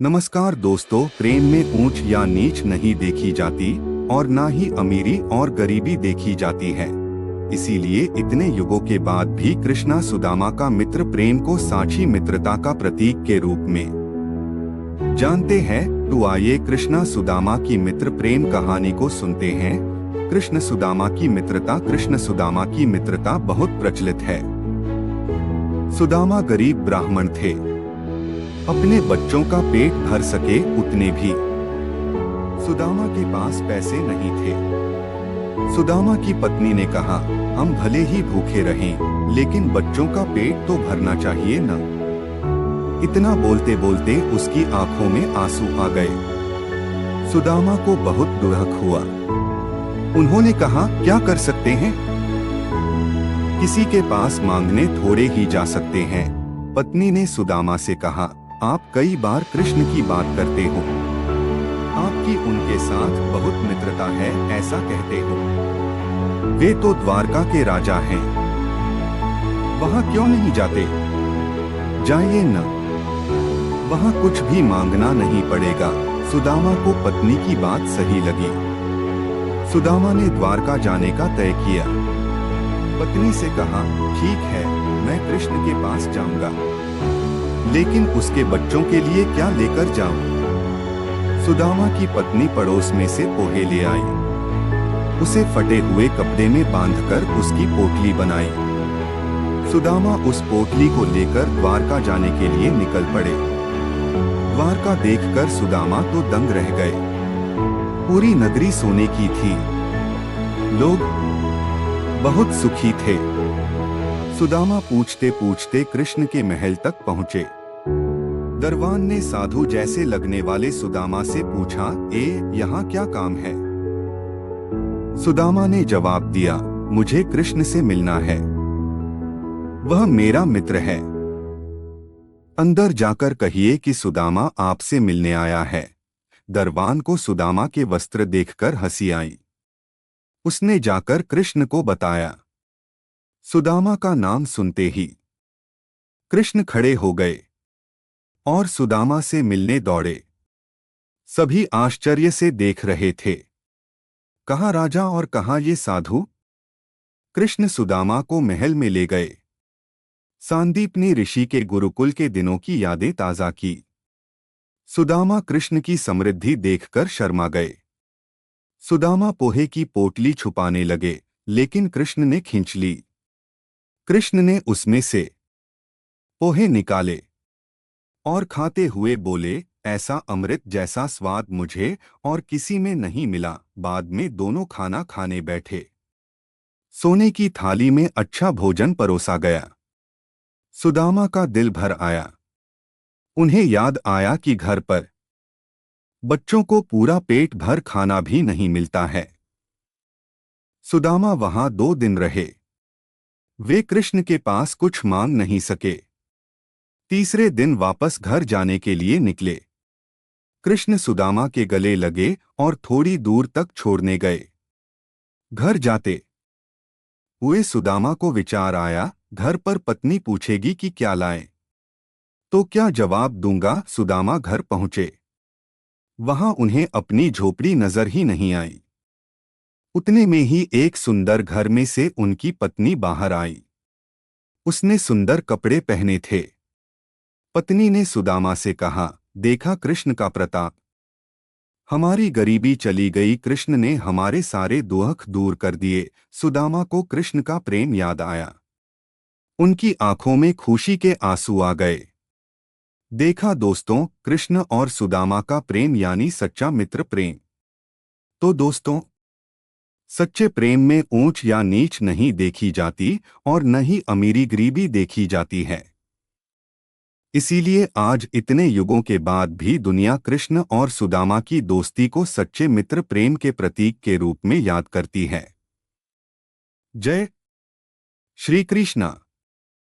नमस्कार दोस्तों, प्रेम में ऊंच या नीच नहीं देखी जाती और ना ही अमीरी और गरीबी देखी जाती है। इसीलिए इतने युगों के बाद भी कृष्णा सुदामा का मित्र प्रेम को साक्षी मित्रता का प्रतीक के रूप में जानते हैं। तो आइए कृष्णा सुदामा की मित्र प्रेम कहानी को सुनते हैं। कृष्ण सुदामा की मित्रता बहुत प्रचलित है। सुदामा गरीब ब्राह्मण थे, अपने बच्चों का पेट भर सके उतने भी सुदामा के पास पैसे नहीं थे। सुदामा की पत्नी ने कहा, हम भले ही भूखे रहें, लेकिन बच्चों का पेट तो भरना चाहिए न। इतना बोलते बोलते उसकी आंखों में आंसू आ गए। सुदामा को बहुत दुख हुआ। उन्होंने कहा, क्या कर सकते हैं, किसी के पास मांगने थोड़े ही जा सकते हैं। पत्नी ने सुदामा से कहा, आप कई बार कृष्ण की बात करते हो, आपकी उनके साथ बहुत मित्रता है ऐसा कहते हो। वे तो द्वारका के राजा हैं, वहां क्यों नहीं जाते? जाइए न, वहां कुछ भी मांगना नहीं पड़ेगा। सुदामा को पत्नी की बात सही लगी। सुदामा ने द्वारका जाने का तय किया। पत्नी से कहा, ठीक है, मैं कृष्ण के पास जाऊंगा, लेकिन उसके बच्चों के लिए क्या लेकर जाऊं? सुदामा की पत्नी पड़ोस में से पोहे ले आई, उसे फटे हुए कपड़े में बांधकर उसकी पोटली बनाई। सुदामा उस पोटली को लेकर द्वारका जाने के लिए निकल पड़े। द्वारका देखकर सुदामा तो दंग रह गए। पूरी नगरी सोने की थी, लोग बहुत सुखी थे। सुदामा पूछते पूछते कृष्ण के महल तक पहुँचे। दरबान ने साधु जैसे लगने वाले सुदामा से पूछा, यहाँ क्या काम है? सुदामा ने जवाब दिया, मुझे कृष्ण से मिलना है, वह मेरा मित्र है। अंदर जाकर कहिए कि सुदामा आपसे मिलने आया है। दरबान को सुदामा के वस्त्र देखकर हंसी आई। उसने जाकर कृष्ण को बताया। सुदामा का नाम सुनते ही कृष्ण खड़े हो गए और सुदामा से मिलने दौड़े। सभी आश्चर्य से देख रहे थे। कहाँ राजा और कहाँ ये साधु? कृष्ण सुदामा को महल में ले गए। सांदीपनी ऋषि के गुरुकुल के दिनों की यादें ताजा की। सुदामा कृष्ण की समृद्धि देखकर शर्मा गए। सुदामा पोहे की पोटली छुपाने लगे, लेकिन कृष्ण ने खींच ली। कृष्ण ने उसमें से पोहे निकाले और खाते हुए बोले, ऐसा अमृत जैसा स्वाद मुझे और किसी में नहीं मिला। बाद में दोनों खाना खाने बैठे। सोने की थाली में अच्छा भोजन परोसा गया। सुदामा का दिल भर आया। उन्हें याद आया कि घर पर बच्चों को पूरा पेट भर खाना भी नहीं मिलता है। सुदामा वहां 2 दिन रहे। वे कृष्ण के पास कुछ मांग नहीं सके। तीसरे दिन वापस घर जाने के लिए निकले। कृष्ण सुदामा के गले लगे और थोड़ी दूर तक छोड़ने गए। घर जाते हुए सुदामा को विचार आया, घर पर पत्नी पूछेगी कि क्या लाएं, तो क्या जवाब दूंगा। सुदामा घर पहुंचे। वहां उन्हें अपनी झोपड़ी नजर ही नहीं आई। उतने में ही एक सुंदर घर में से उनकी पत्नी बाहर आई। उसने सुंदर कपड़े पहने थे। पत्नी ने सुदामा से कहा, देखा कृष्ण का प्रताप, हमारी गरीबी चली गई, कृष्ण ने हमारे सारे दुख दूर कर दिए। सुदामा को कृष्ण का प्रेम याद आया। उनकी आंखों में खुशी के आंसू आ गए। देखा दोस्तों, कृष्ण और सुदामा का प्रेम यानी सच्चा मित्र प्रेम। तो दोस्तों, सच्चे प्रेम में ऊंच या नीच नहीं देखी जाती और न ही अमीरी गरीबी देखी जाती है। इसीलिए आज इतने युगों के बाद भी दुनिया कृष्ण और सुदामा की दोस्ती को सच्चे मित्र प्रेम के प्रतीक के रूप में याद करती है। जय श्री कृष्ण।